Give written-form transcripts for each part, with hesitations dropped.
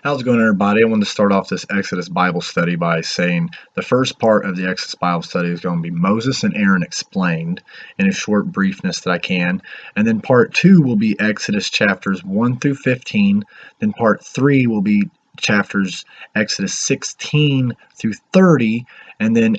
How's it going, everybody? I want to start off this Exodus Bible study by saying the first part of the Exodus Bible study is going to be Moses and Aaron explained in a short briefness that I can. And then part 2 will be Exodus chapters 1 through 15. Then part 3 will be chapters Exodus 16 through 30. And then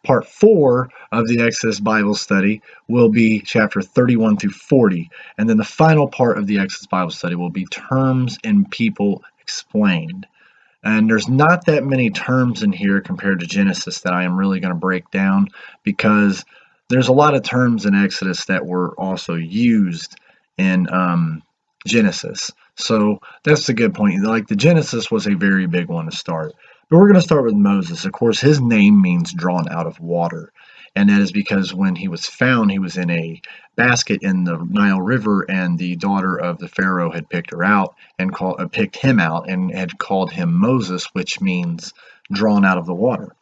part 4 of the Exodus Bible study will be chapter 31 through 40. And then the final part of the Exodus Bible study will be terms and people explained. And there's not that many terms in here compared to Genesis that I am really going to break down, because there's a lot of terms in Exodus that were also used in Genesis. So that's a good point. Like the Genesis was a very big one to start. But we're going to start with Moses. Of course, his name means drawn out of water. And that is because when he was found, he was in a basket in the Nile River, and the daughter of the Pharaoh had picked her out and picked him out and had called him Moses, which means drawn out of the water.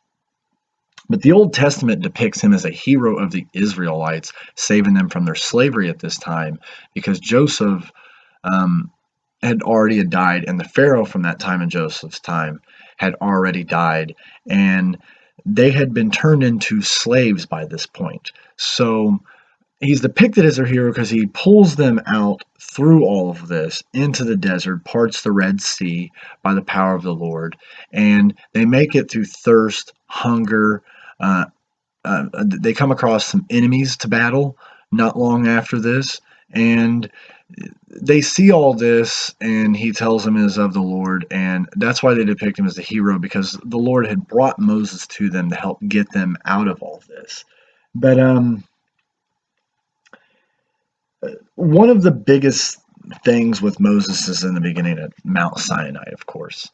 But the Old Testament depicts him as a hero of the Israelites, saving them from their slavery at this time, because Joseph had already died, and the Pharaoh from that time in Joseph's time had already died, and they had been turned into slaves by this point. So he's depicted as a hero because he pulls them out through all of this into the desert, parts the Red Sea by the power of the Lord, and they make it through thirst, hunger. They come across some enemies to battle not long after this, and they see all this, and he tells them it is of the Lord, and that's why they depict him as the hero, because the Lord had brought Moses to them to help get them out of all this. But one of the biggest things with Moses is in the beginning at Mount Sinai, of course.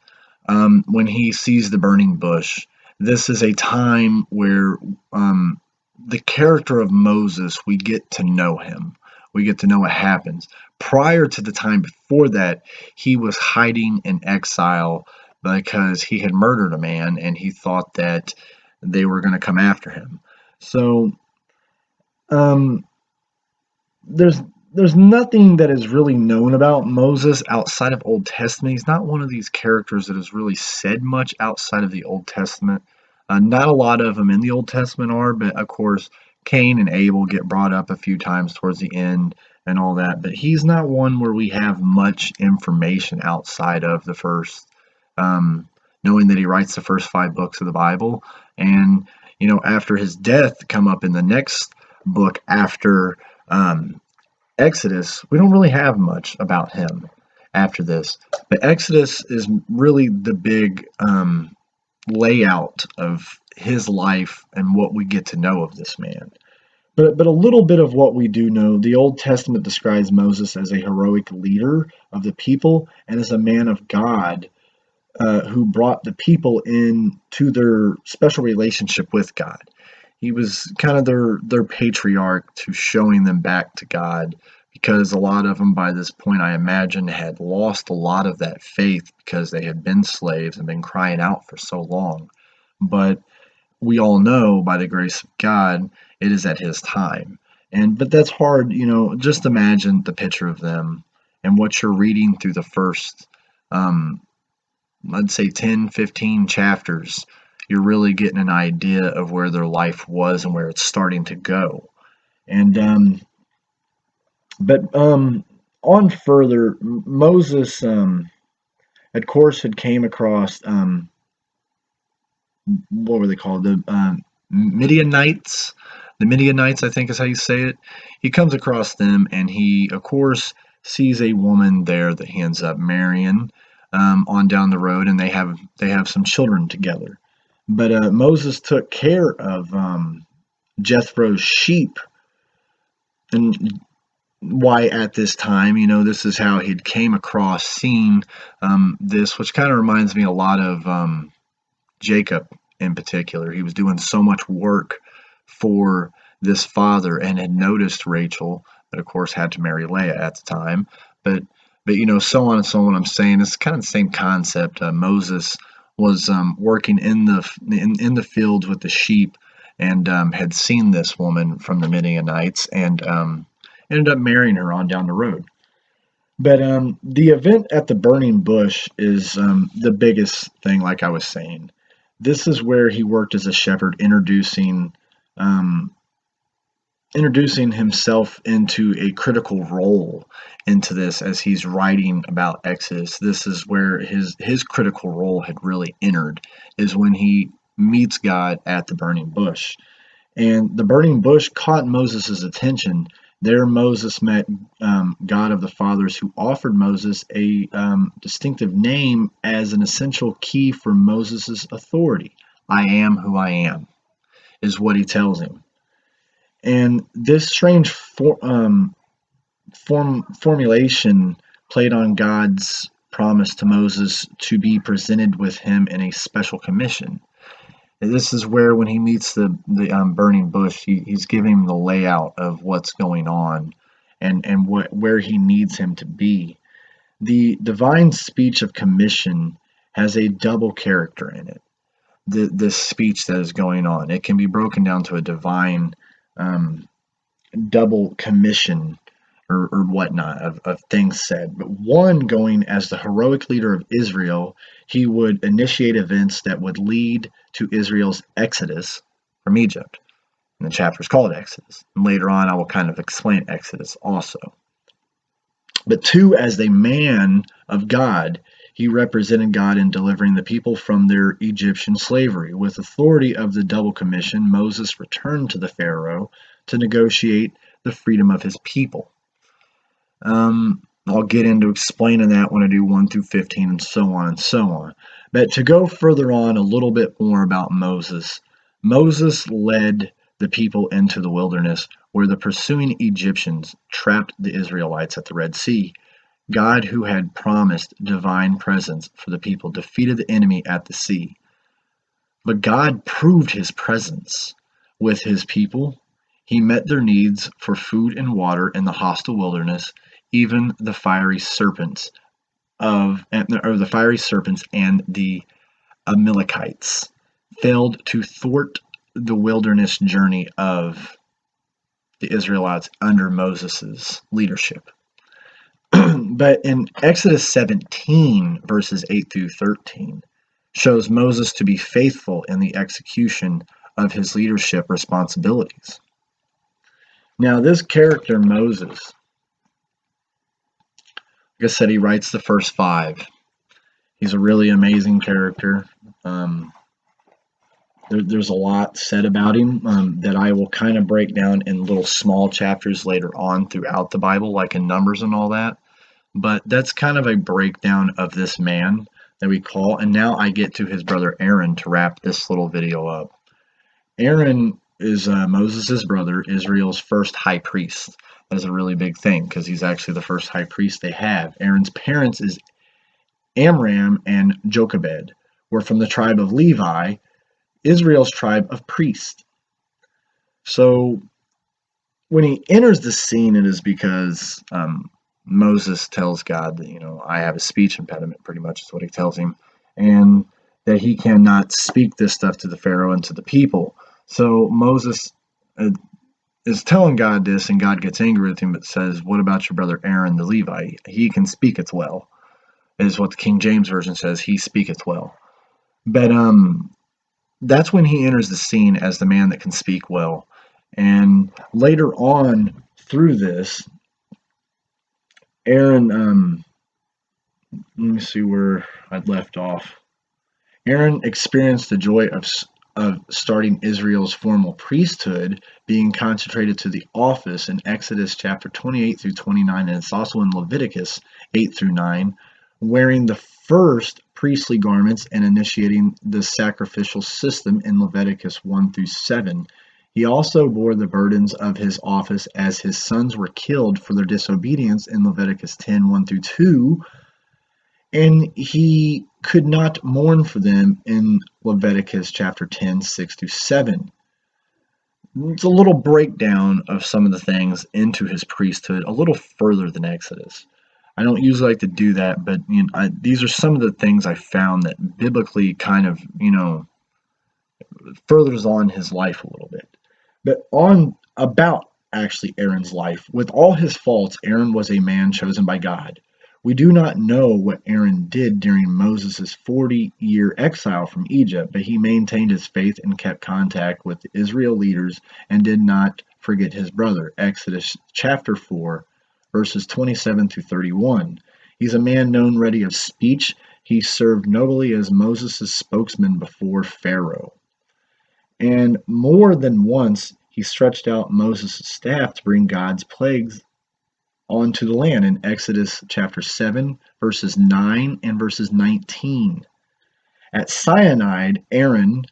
When he sees the burning bush, this is a time where the character of Moses, we get to know him. We get to know what happens. Prior to the time before that, he was hiding in exile because he had murdered a man and he thought that they were going to come after him. So um, there's nothing that is really known about Moses outside of Old Testament. He's not one of these characters that has really said much outside of the Old Testament. Not a lot of them in the Old Testament are, but of course, Cain and Abel get brought up a few times towards the end and all that. But he's not one where we have much information outside of the first, knowing that he writes the first 5 books of the Bible. And, after his death, come up in the next book after Exodus, we don't really have much about him after this. But Exodus is really the big layout of his life and what we get to know of this man. But a little bit of what we do know, the Old Testament describes Moses as a heroic leader of the people and as a man of God who brought the people into their special relationship with God. He was kind of their patriarch to showing them back to God, because a lot of them by this point, I imagine, had lost a lot of that faith because they had been slaves and been crying out for so long. But we all know by the grace of God, it is at his time. But that's hard, just imagine the picture of them and what you're reading through the first, I'd say 10, 15 chapters. You're really getting an idea of where their life was and where it's starting to go. And but on further, Moses, of course, had came across what were they called? The Midianites. The Midianites, I think, is how you say it. He comes across them, and he, of course, sees a woman there that he ends up marrying on down the road, and they have some children together. But Moses took care of Jethro's sheep, and why at this time, this is how he'd came across seeing this, which kind of reminds me a lot of Jacob in particular. He was doing so much work for this father and had noticed Rachel, that of course had to marry Leah at the time. But so on and so on. I'm saying it's kind of the same concept. Moses was working in the fields with the sheep, and had seen this woman from the Midianites, and ended up marrying her on down the road. But the event at the burning bush is the biggest thing, like I was saying. This is where he worked as a shepherd, um, introducing himself into a critical role into this as he's writing about Exodus. This is where his critical role had really entered, is when he meets God at the burning bush. And the burning bush caught Moses' attention. There, Moses met God of the fathers, who offered Moses a distinctive name as an essential key for Moses' authority. I am who I am, is what he tells him. And this strange formulation played on God's promise to Moses to be presented with him in a special commission. And this is where, when he meets the burning bush, he's giving him the layout of what's going on, and where he needs him to be. The divine speech of commission has a double character in it. This speech that is going on, it can be broken down to a divine um, double commission, or whatnot, of things said. But one, going as the heroic leader of Israel, he would initiate events that would lead to Israel's exodus from Egypt. And the chapter is called Exodus. And later on, I will kind of explain Exodus also. But two, as the man of God, he represented God in delivering the people from their Egyptian slavery. With authority of the double commission, Moses returned to the Pharaoh to negotiate the freedom of his people. I'll get into explaining that when I do 1 through 15 and so on and so on. But to go further on a little bit more about Moses, Moses led the people into the wilderness where the pursuing Egyptians trapped the Israelites at the Red Sea. God, who had promised divine presence for the people, defeated the enemy at the sea. But God proved his presence with his people. He met their needs for food and water in the hostile wilderness. Even the fiery serpents and the Amalekites failed to thwart the wilderness journey of the Israelites under Moses' leadership. But in Exodus 17, verses 8 through 13, shows Moses to be faithful in the execution of his leadership responsibilities. Now, this character, Moses, like I said, he writes the first 5. He's a really amazing character. There's a lot said about him that I will kind of break down in little small chapters later on throughout the Bible, like in Numbers and all that. But that's kind of a breakdown of this man that we call. And now I get to his brother Aaron to wrap this little video up. Aaron is Moses' brother, Israel's first high priest. That is a really big thing because he's actually the first high priest they have. Aaron's parents is Amram and Jochebed, were from the tribe of Levi, Israel's tribe of priests. So when he enters the scene, it is because Moses tells God that, I have a speech impediment, pretty much is what he tells him, and that he cannot speak this stuff to the Pharaoh and to the people. So Moses is telling God this, and God gets angry with him, but says, what about your brother Aaron the Levite? He can speak it well, is what the King James Version says. He speaketh well. But that's when he enters the scene as the man that can speak well. And later on through this, Aaron, let me see where I'd left off. Aaron experienced the joy of starting Israel's formal priesthood, being consecrated to the office in Exodus chapter 28 through 29, and it's also in Leviticus 8 through 9, wearing the first priestly garments and initiating the sacrificial system in Leviticus 1 through 7. He also bore the burdens of his office as his sons were killed for their disobedience in Leviticus 10 1 through 2, and he could not mourn for them in Leviticus chapter 10 6 through 7. It's a little breakdown of some of the things into his priesthood, a little further than Exodus. I don't usually like to do that, but these are some of the things I found that biblically kind of, furthers on his life a little bit. But about actually Aaron's life, with all his faults, Aaron was a man chosen by God. We do not know what Aaron did during Moses' 40-year exile from Egypt, but he maintained his faith and kept contact with the Israel leaders and did not forget his brother. Exodus chapter 4, verses 27 through 31. He's a man known ready of speech. He served nobly as Moses' spokesman before Pharaoh. And more than once, he stretched out Moses' staff to bring God's plagues onto the land in Exodus chapter 7, verses 9 and verses 19. At Sinai, Aaron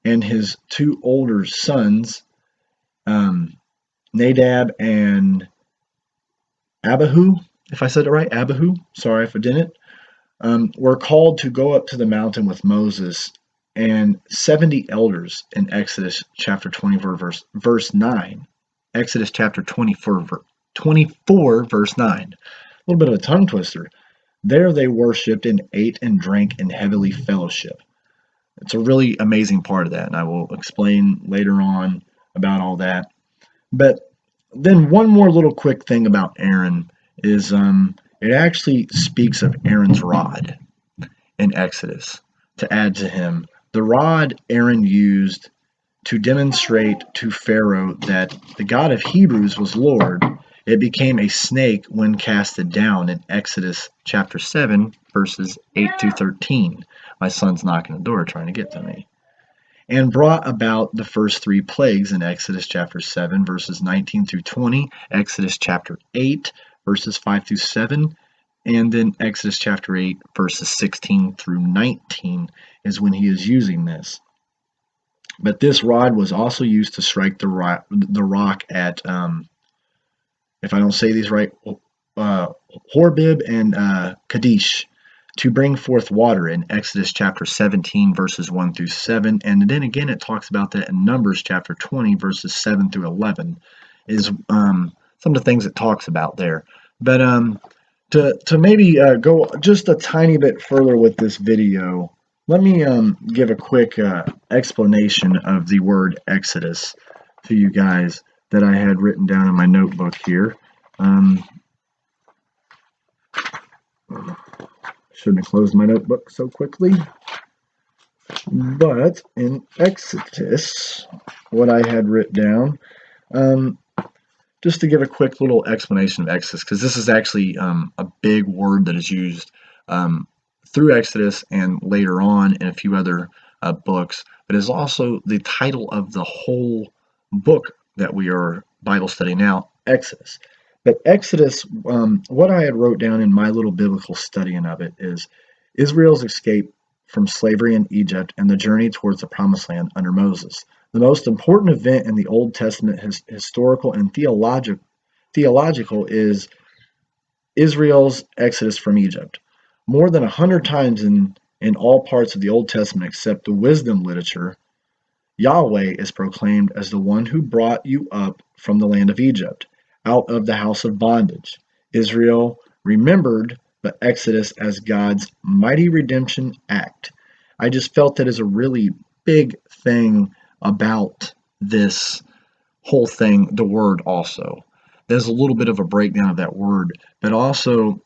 and his two older sons, Nadab and Abihu, if I said it right, Abihu, sorry if I didn't, were called to go up to the mountain with Moses and 70 elders in Exodus chapter 24, verse 9. Exodus chapter 24, verse 9. A little bit of a tongue twister. There they worshipped and ate and drank in heavenly fellowship. It's a really amazing part of that, and I will explain later on about all that. But then one more little quick thing about Aaron is it actually speaks of Aaron's rod in Exodus to add to him. The rod Aaron used to demonstrate to Pharaoh that the God of Hebrews was Lord, it became a snake when casted down in Exodus chapter 7, verses 8 through 13. My son's knocking the door trying to get to me. And brought about the first three plagues in Exodus chapter 7, verses 19 through 20, Exodus chapter 8, verses 5 through 7, and then Exodus chapter 8, verses 16 through 19 is when he is using this. But this rod was also used to strike the rock at, if I don't say these right, Horeb and Kadesh, to bring forth water in Exodus chapter 17, verses 1 through 7. And then again, it talks about that in Numbers chapter 20, verses 7 through 11, is some of the things it talks about there. But to maybe go just a tiny bit further with this video, let me give a quick explanation of the word Exodus to you guys that I had written down in my notebook here. Shouldn't have closed my notebook so quickly. But in Exodus, what I had written down, just to give a quick little explanation of Exodus, because this is actually a big word that is used through Exodus and later on in a few other books, but is also the title of the whole book that we are Bible studying now, Exodus. But Exodus, what I had wrote down in my little biblical studying of it is Israel's escape from slavery in Egypt and the journey towards the promised land under Moses. The most important event in the Old Testament, historical and theological, is Israel's exodus from Egypt. More than 100 times in all parts of the Old Testament except the wisdom literature, Yahweh is proclaimed as the one who brought you up from the land of Egypt, out of the house of bondage. Israel remembered the Exodus as God's mighty redemption act. I just felt that is a really big thing about this whole thing, the word also. There's a little bit of a breakdown of that word, but also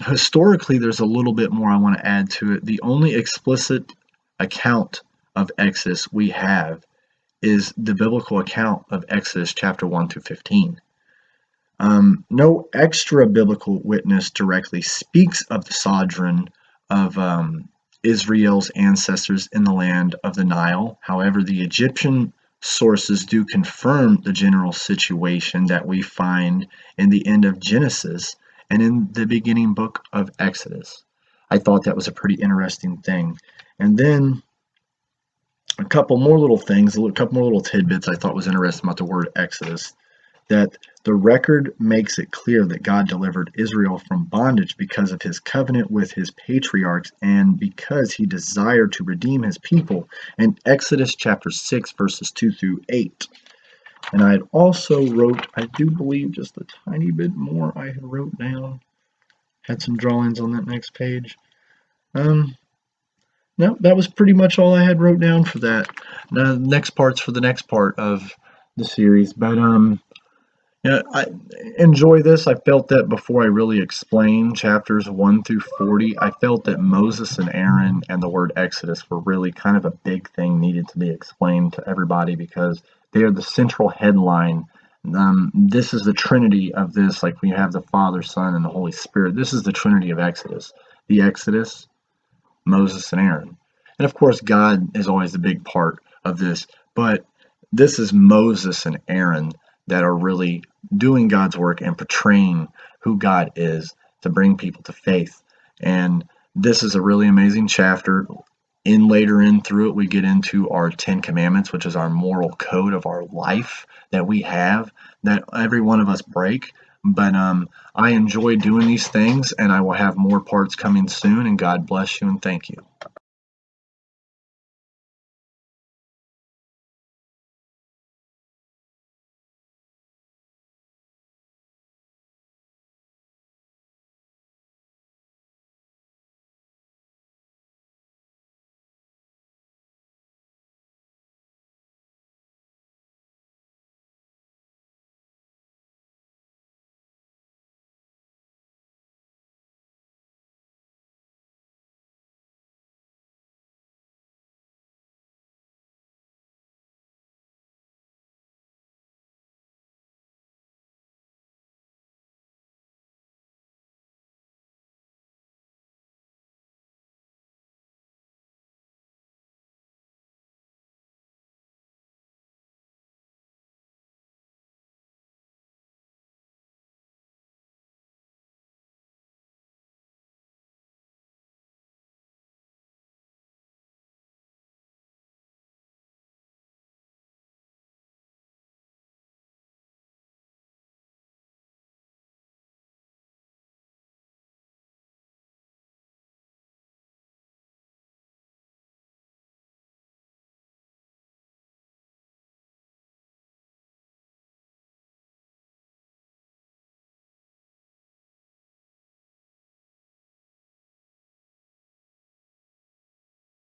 historically there's a little bit more I want to add to it. The only explicit account of Exodus we have is the biblical account of Exodus chapter 1 through 15. No extra biblical witness directly speaks of the sojourn of Israel's ancestors in the land of the Nile. However, the Egyptian sources do confirm the general situation that we find in the end of Genesis and in the beginning book of Exodus. I thought that was a pretty interesting thing. And then a couple more little things, a couple more little tidbits I thought was interesting about the word Exodus. That the record makes it clear that God delivered Israel from bondage because of his covenant with his patriarchs and because he desired to redeem his people in Exodus chapter 6, verses 2 through 8. And I had also wrote, I do believe just a tiny bit more I had wrote down. Had some drawings on that next page. No, that was pretty much all I had wrote down for that. Now, the next part's for the next part of the series, but Yeah, I enjoy this. I felt that before I really explained chapters 1 through 40, I felt that Moses and Aaron and the word Exodus were really kind of a big thing needed to be explained to everybody because they are the central headline. This is the Trinity of this, like we have the Father, Son, and the Holy Spirit. This is the Trinity of Exodus. The Exodus, Moses and Aaron. And of course, God is always the big part of this, but this is Moses and Aaron that are really doing God's work and portraying who God is to bring people to faith. And this is a really amazing chapter. Later in through it, we get into our 10 Commandments, which is our moral code of our life that we have, that every one of us break. But I enjoy doing these things, and I will have more parts coming soon. And God bless you and thank you.